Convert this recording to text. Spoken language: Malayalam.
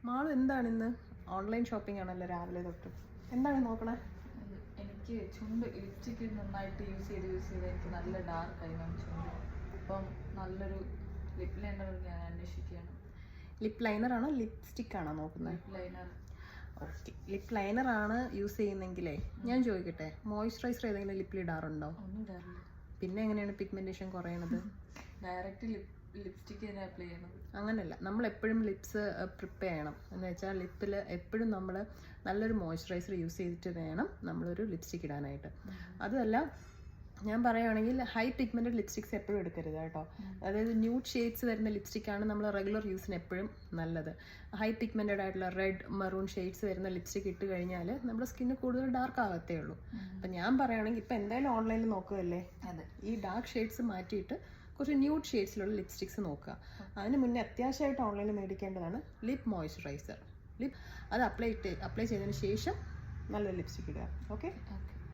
മാളു എന്താണ് ഇന്ന് ഓൺലൈൻ ഷോപ്പിംഗ് ആണല്ലോ രാവിലെ തൊട്ട്. എന്താണ് നോക്കണേ? എനിക്ക് ചുണ്ട് ലിപ്സ്റ്റിക്ക് നന്നായിട്ട് യൂസ് ചെയ്ത് എനിക്ക് നല്ല ഡാർക്കായി മാം ചുണ്ട്. അപ്പം നല്ലൊരു ലിപ് ലൈനർ ഞാൻ അന്വേഷിക്കുകയാണ്. ലിപ് ലൈനർ ആണോ ലിപ്സ്റ്റിക് ആണോ നോക്കുന്നത്? Lip liner. Okay, lip liner ആണ് യൂസ് ചെയ്യുന്നെങ്കിലേ ഞാൻ ചോദിക്കട്ടെ, മോയ്സ്ചറൈസർ ഏതെങ്കിലും ലിപ്പിൽ ഇടാറുണ്ടോ? ഒന്നും ഇടാറില്ല. പിന്നെ എങ്ങനെയാണ് പിഗ്മെന്റേഷൻ കുറയണത്? ഡയറക്റ്റ് ലിപ്സ്റ്റിക്ക് തന്നെ അപ്ലൈ ചെയ്യണം. അങ്ങനെയല്ല, നമ്മൾ എപ്പോഴും ലിപ്സ് പ്രിപ്പയർ ചെയ്യണം. എന്ന് വെച്ചാൽ ലിപ്പിൽ എപ്പോഴും നമ്മൾ നല്ലൊരു മോയ്സ്ചറൈസർ യൂസ് ചെയ്തിട്ട് വേണം നമ്മളൊരു ലിപ്സ്റ്റിക്ക് ഇടാനായിട്ട്. അതുമല്ല, ഞാൻ പറയുകയാണെങ്കിൽ ഹൈ പിഗ്മെൻറ്റഡ് ലിപ്സ്റ്റിക്സ് എപ്പോഴും എടുക്കരുത് കേട്ടോ. അതായത് ന്യൂഡ് ഷെയ്ഡ്സ് വരുന്ന ലിപ്സ്റ്റിക്കാണ് നമ്മൾ റെഗുലർ യൂസിന് എപ്പോഴും നല്ലത്. ഹൈ പിഗ്മെൻറ്റഡ് ആയിട്ടുള്ള റെഡ് മെറൂൺ ഷെയ്ഡ്സ് വരുന്ന ലിപ്സ്റ്റിക്ക് ഇട്ട് കഴിഞ്ഞാൽ നമ്മുടെ സ്കിന്ന് കൂടുതൽ ഡാർക്ക് ആകത്തേ ഉള്ളൂ. അപ്പം ഞാൻ പറയുകയാണെങ്കിൽ ഇപ്പം എന്തായാലും ഓൺലൈനിൽ നോക്കുകയല്ലേ, അതെ, ഈ ഡാർക്ക് ഷെയ്ഡ്സ് മാറ്റിയിട്ട് കുറച്ച് ന്യൂഡ് ഷെയ്ഡ്സിലുള്ള ലിപ്സ്റ്റിക്സ് നോക്കുക. അതിന് മുന്നേ അത്യാവശ്യമായിട്ട് ഓൺലൈനിൽ മേടിക്കേണ്ടതാണ് ലിപ് മോയ്സ്ചറൈസർ. അത് അപ്ലൈ ചെയ്തതിന് ശേഷം നല്ലൊരു ലിപ്സ്റ്റിക്ക് ഇടുക. ഓക്കെ.